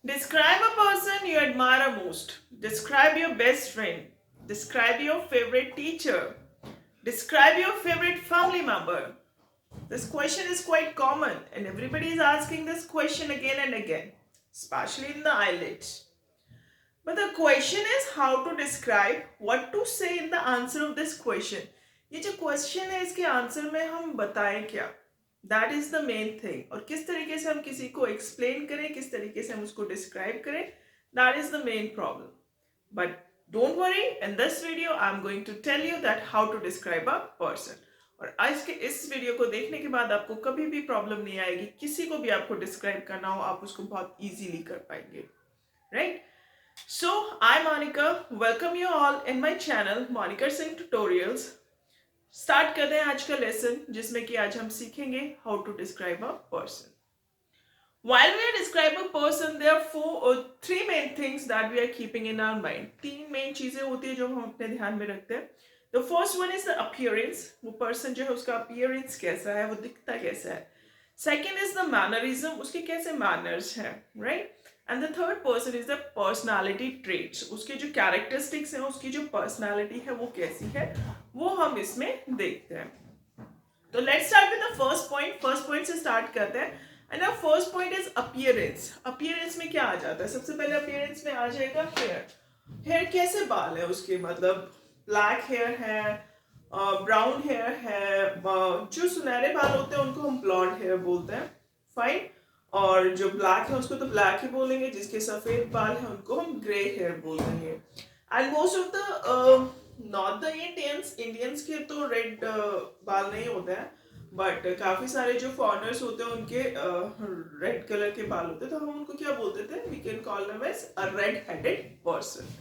Describe a person you admire most. Describe your best friend. Describe your favorite teacher. Describe your favorite family member. This question is quite common and everybody is asking this question again and again, especially in the IELTS. But the question is how to describe, what to say in the answer of this question. ये जो question है इसके answer में हम बताएं क्या, that is the main thing. और किस तरीके से हम किसी को एक्सप्लेन करें, किस तरीके से हम उसको डिस्क्राइब करें, that is the main problem. But don't worry, in this video I am going to tell you that how to describe a person. और आज के इस वीडियो को देखने के बाद आपको कभी भी प्रॉब्लम नहीं आएगी. किसी को भी आपको डिस्क्राइब करना हो आप उसको बहुत इजीली कर पाएंगे, right? So, I'm Monica. Welcome you all in my channel Monica Singh Tutorials. Start करते हैं आज का लेसन जिसमें कि आज हम सीखेंगे how to describe a person. While we are describe a person, there are three main things that we are keeping in our mind. तीन मेन चीजें होती है जो हम अपने ध्यान में रखते हैं. The first one is the appearance. वो पर्सन जो है उसका appearance कैसा है, वो दिखता कैसा है. Second is the mannerism. उसके कैसे manners हैं, right? And the third person is the personality traits. उसके जो कैरेक्टरिस्टिक्स हैं, उसकी जो पर्सनालिटी है वो कैसी है, वो हम इसमें देखते हैं. तो let's start with the first point. First point से स्टार्ट करते हैं. And the first point is appearance. Appearance में क्या आ जाता है? सबसे पहले अपीयरेंस में आ जाएगा हेयर. हेयर कैसे बाल है उसके, मतलब ब्लैक हेयर है, ब्राउन हेयर है, जो सुनहरे बाल होते हैं उनको हम ब्लॉन्ड हेयर बोलते हैं, फाइन. और जो ब्लैक है उसको तो ब्लैक ही बोलेंगे, जिसके सफेद बाल है उनको हम ग्रे हेयर बोल देंगे. And most of the not the Indians के तो रेड बाल नहीं होते हैं, बट काफी सारे जो फॉरेनर्स होते हैं उनके रेड कलर के बाल होते हैं. तो हम उनको क्या बोलते थे? We can call them as a red headed person,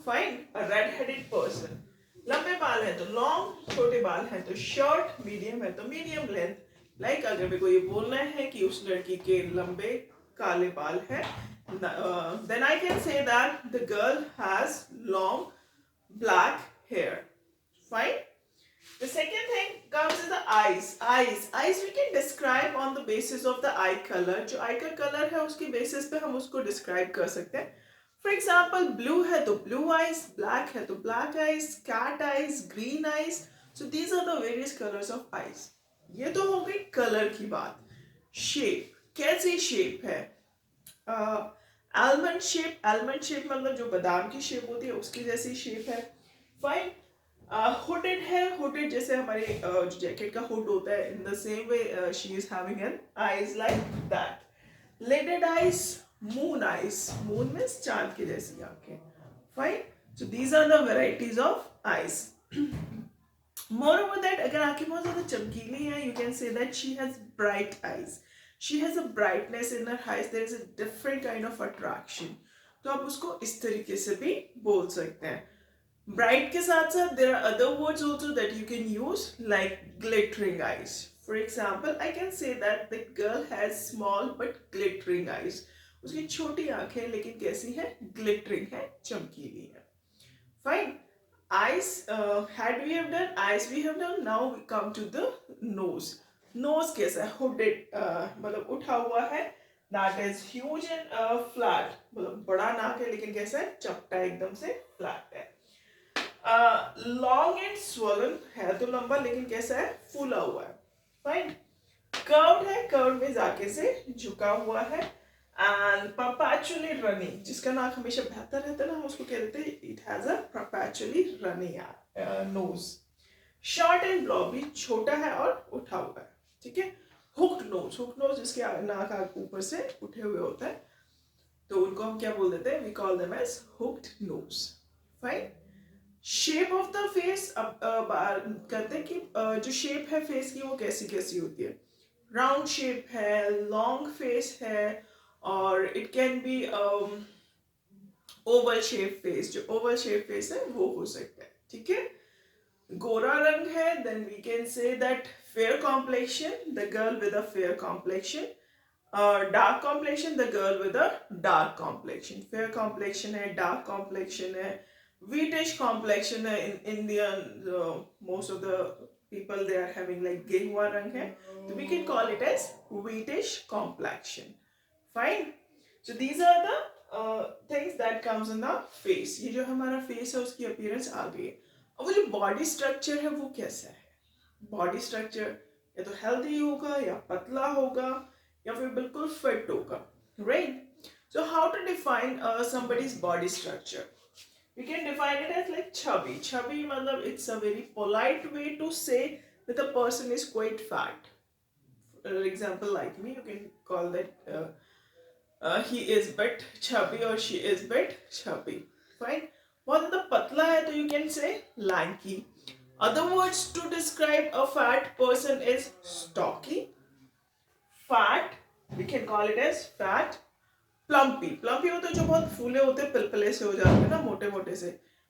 fine. A red headed person. लंबे बाल है तो लॉन्ग, छोटे बाल है तो शॉर्ट, मीडियम है तो मीडियम लेंथ. लाइक अगर मेरे को ये बोलना है कि उस लड़की के लंबे काले बाल है, then I can say that the girl has long black hair. Fine. The second thing comes is the eyes. Eyes we can describe on the basis of the eye color. जो eye का color है उसके basis पे हम उसको describe कर सकते हैं. For example, blue है तो blue eyes, black है तो black eyes, cat eyes, green eyes. So these are the various colors of eyes. ये तो हो गई कलर की बात. शेप, कैसी शेप है? Almond shape. आलमंड शेप मतलब जो बादाम की शेप होती है उसकी जैसी शेप है, फाइन. हुडेड है. हुडेड जैसे हमारे जैकेट का हुड होता है, in the same way she is having an eyes like that. Lidded eyes, moon eyes. Moon means चांद की जैसी आंखें, fine. So these are the varieties of eyes. Moreover that अगर आंखें बहुत ज़्यादा चमकीली हैं, you can say that she has bright eyes. She has a brightness in her eyes. There is a different kind of attraction. तो आप उसको इस तरीके से भी बोल सकते हैं. Bright के साथ साथ there are other words also that you can use like glittering eyes. For example, I can say that the girl has small but glittering eyes. उसकी छोटी आंखें लेकिन कैसी है? Glittering है, चमकीली है. Fine. Eyes, had we have done eyes, we have done. Now we come to the nose. Nose कैसा है? Hooded, मतलब उठा हुआ है. That is huge and flat. मतलब बड़ा नाक है लेकिन कैसा है? चपटा, एकदम से flat है. Long and swollen है तो लंबा लेकिन कैसा है? फूला हुआ है. Fine. Curved है. Curved में जाके से झुका हुआ है. And perpetually running, जिसका नाक हमेशा बहता रहता है ना, हम उसको कह देते हैं it has a perpetually running nose. Short and blobby, छोटा है और उठा हुआ है, ठीक है. Hooked nose. Hooked nose जिसके नाक ऊपर से उठे हुए होता है, तो उनको हम क्या बोल देते हैं? We call them as hooked nose. Fine. Shape of the face. अब कहते हैं कि जो shape है face की वो कैसी कैसी होती है. Round shape है, long face है, और it can be oval shape face. जो ओवल शेप फेस है वो हो सकता है, ठीक है. गोरा रंग है, then we can say that fair complexion, the girl with a fair complexion. Dark complexion, the girl with a dark complexion. Fair complexion है, डार्क कॉम्प्लेक्शन है, वीटिश कॉम्प्लेक्शन है. In Indian most of the people they are having like गेहुआ रंग है, तो we can call it as wheatish complexion. Fine. So these are the things that comes in the face. ये जो हमारा face है उसकी appearance आ गई है. अब वो जो body structure है वो कैसा है? Body structure या तो healthy होगा या पतला होगा या फिर बिल्कुल fit होगा, right? So how to define somebody's body structure? We can define it as like chubby. Chubby matlab it's a very polite way to say that the person is quite fat. For example, like me, you can call that he is bit chubby or she is bit chubby. Fine. बहुत ज़्यादा पतला है तो you can say lanky. Other words to describe a fat person is stocky, fat. We can call it as fat. Plumpy plumpy होते हैं जो बहुत फूले होते हैं पिलपिले से हो जाते हैं ना मोटे मोटे से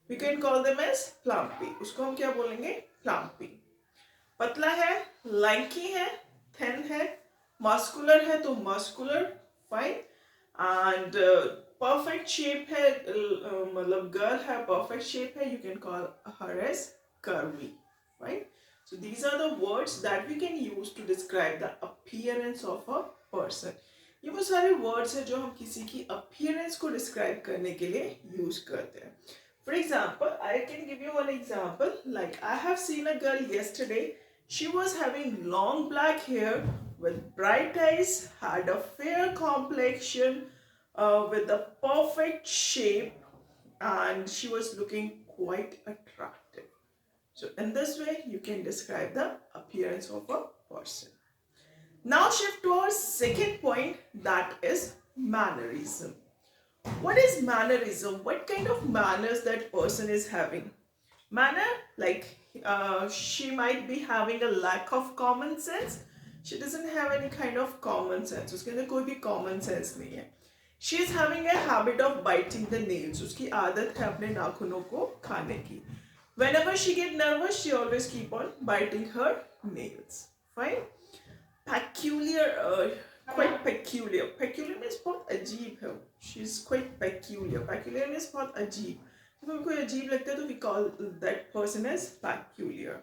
we can call them as plumpy उसको हम क्या बोलेंगे प्लम्पी पतला है लैंकी है थिन है मस्कुलर है तो muscular fine and perfect shape है मतलब गर्ल है परफेक्ट शेप है you can call her as curvy right so these are the words that we can use to describe the appearance of a person ये वो सारे words हैं जो हम किसी की अपीयरेंस को डिस्क्राइब करने के लिए यूज करते हैं for example I can give you one example like I have seen a girl yesterday she was having long black hair with bright eyes had a fair complexion with a perfect shape and she was looking quite attractive so in this way you can describe the appearance of a person. Now shift to our second point that is mannerism. What is mannerism? What kind of manners that person is having? Manner like she might be having a lack of common sense. She doesn't have any kind of common sense. उसके अंदर कोई भी common sense नहीं है. She is having a habit of biting the nails. उसकी आदत है अपने नाखूनों को खाने की. Whenever she get nervous, she always keep on biting her nails. Fine. Peculiar quite peculiar peculiar means बहुत अजीब है she's quite peculiar means बहुत अजीब जब हमें कोई अजीब लगता है तो we call that person as peculiar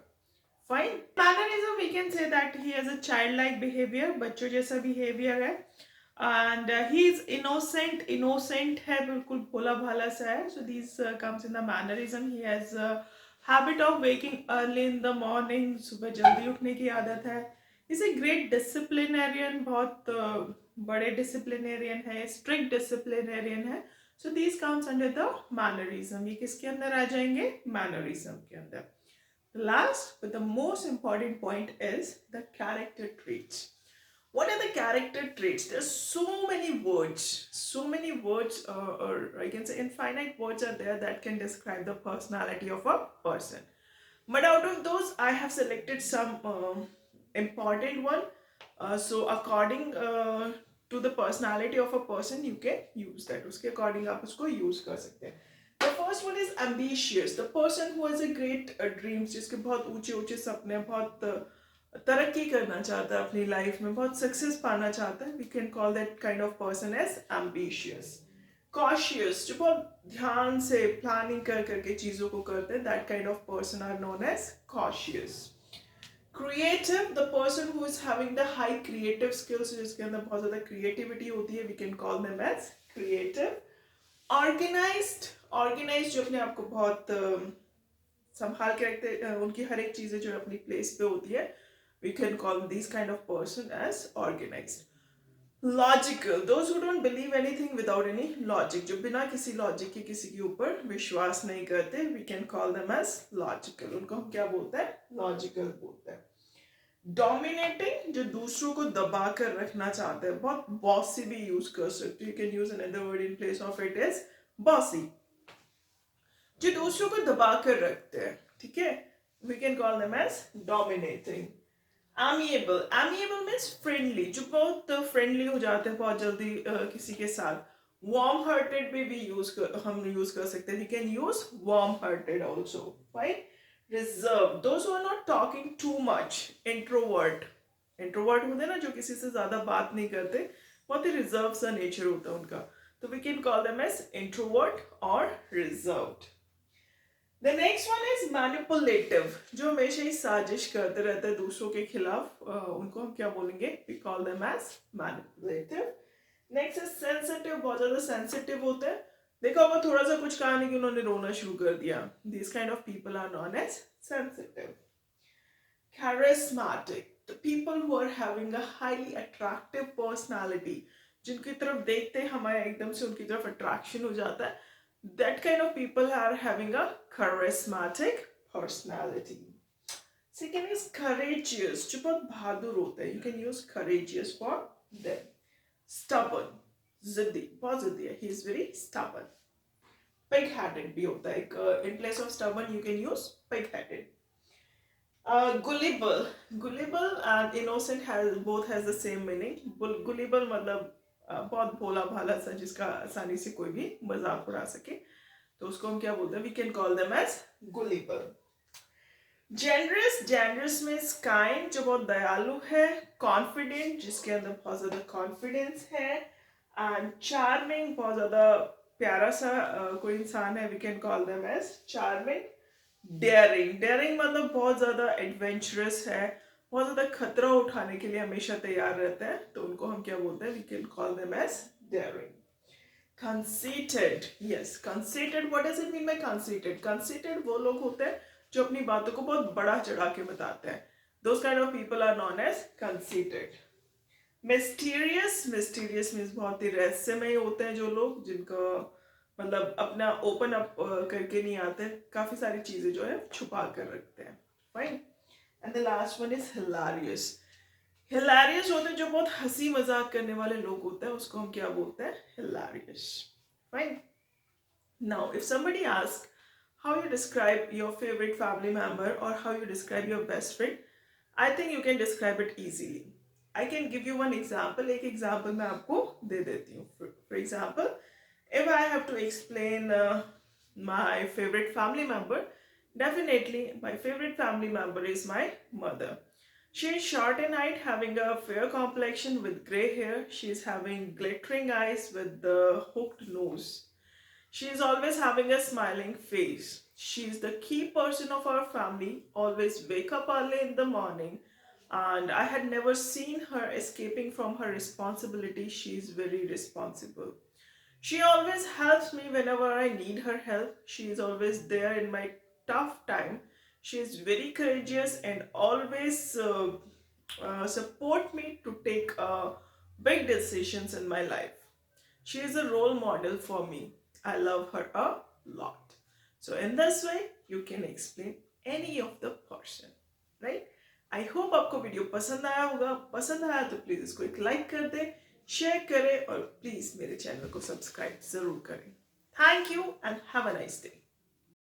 fine mannerism we can say that he has a childlike behavior बच्चों जैसा behavior है and he is innocent है बिल्कुल भोला भाला सा है so these comes in the mannerism he has a habit of waking early in the morning सुबह जल्दी उठने की आदत है इज ए ग्रेट डिसिप्लिनेरियन बहुत बड़े डिसिप्लिनेरियन है स्ट्रिक्ट डिसिप्लिनेरियन है so this comes under the mannerism ये किसके अंदर आ जाएंगे मैनरिज्म के अंदर last but the most important point is the character traits what are the character traits there's so many words or I can say infinite words are there that can describe the personality of a person but out of those I have selected some important one so according to the personality of a person you can use that उसके according आप उसको use कर सकते हैं the first one is ambitious the person who has a great dreams जिसके बहुत ऊंचे ऊंचे सपने बहुत तरक्की करना चाहता है अपनी लाइफ में बहुत सक्सेस पाना चाहता है we can call that kind of person as ambitious cautious जो बहुत ध्यान से प्लानिंग कर करके चीज़ों को करते हैं that kind of person are known as cautious creative the person who is having the high creative skills जिसके अंदर बहुत ज़्यादा creativity होती है we can call them as creative organized जो अपने आप को बहुत संभाल के रखते उनकी हर एक चीज़ें जो अपनी प्लेस पे होती है we can call these kind of person as organized logical those who don't believe anything without any logic जो बिना किसी लॉजिक के किसी के ऊपर विश्वास नहीं करते we can call them as logical उनको हम क्या बोलते हैं logical बोलते हैं dominating जो दूसरों को दबा कर रखना चाहते हैं बहुत bossy भी यूज कर सकते you can use another word in place of it is bossy जो दूसरों को दबा कर रखते हैं ठीक है we can call them as dominating amiable means friendly जो बहुत friendly हो जाते हैं बहुत जल्दी किसी के साथ warm hearted भी हम यूज कर सकते हैं we can use warm hearted also right reserved those who are not talking too much introvert होते हैं ना जो किसी से ज्यादा बात नहीं करते बहुत ही reserved सा nature होता है उनका तो we can call them as introvert or reserved The next one is manipulative जो हमेशा ही साजिश करते रहते हैं दूसरों के खिलाफ उनको हम क्या बोलेंगे we call them as manipulative next is sensitive, बहुत ज्यादा सेंसिटिव होते हैं। देखा होगा थोड़ा सा कुछ कहा नहीं कि उन्होंने रोना शुरू कर दिया। This kind of people are known as sensitive. charismatic, the people who are having a highly attractive personality, जिनकी तरफ देखते ही हमारे एकदम से उनकी तरफ अट्रैक्शन हो जाता है, that kind of people are having a charismatic personality. Second is courageous, जो बहुत बहादुर होते हैं, you can use courageous for them. Stubborn, जिद्दी, बहुत जिद्दी है, he is very stubborn. Pig-headed भी होता है, in place of stubborn you can use pig-headed. Gullible, gullible and innocent both has the same meaning. Gullible मतलब बहुत भोला भाला सा, जिसका आसानी से कोई भी मजाक उड़ा सके, तो उसको हम क्या बोलते हैं? We can call them as gullible. Generous, generous means kind, जो बहुत दयालु है. Confident, जिसके अंदर बहुत ज्यादा confidence है. And charming, बहुत ज्यादा प्यारा सा कोई इंसान है, we can call them as charming. Daring, daring मतलब बहुत ज्यादा एडवेंचरस है, बहुत ज्यादा खतरा उठाने के लिए हमेशा तैयार रहते हैं, तो उनको हम क्या बोलते हैं? We can call them as daring. Conceited, yes, conceited, what does it mean by conceited? Conceited वो लोग होते हैं जो अपनी बातों को बहुत बड़ा चढ़ा के बताते हैं. Those kind of people are known as conceited. Mysterious, mysterious means बहुत ही रहस्यमय होते हैं जो लोग, जिनको मतलब अपना ओपन अप करके नहीं आते, काफी सारी चीजें जो है छुपा कर रखते हैं. Fine. And the last one is hilarious. Hilarious होते हैं जो बहुत हंसी मजाक करने वाले लोग होते हैं, उसको हम क्या बोलते हैं? Hilarious. Fine. Now if somebody ask how you describe your favorite family member or how you describe your best friend, I think you can describe it easily. I can give you one example. एक example मैं आपको दे देती हूँ. For example, if I have to explain my favorite family member, definitely my favorite family member is my mother. She is short and height, having a fair complexion with grey hair. She is having glittering eyes with the hooked nose. She is always having a smiling face. She is the key person of our family, always wake up early in the morning, and I had never seen her escaping from her responsibility. She is very responsible. She always helps me whenever I need her help. She is always there in my tough time. She is very courageous and always support me to take big decisions in my life. She is a role model for me. I love her a lot. So in this way, you can explain any of the person, right? I hope आपको video पसंद आया होगा. पसंद आया तो please इसको एक like कर दे, शेयर करें और प्लीज मेरे चैनल को सब्सक्राइब जरूर करें. Thank you and have a nice day.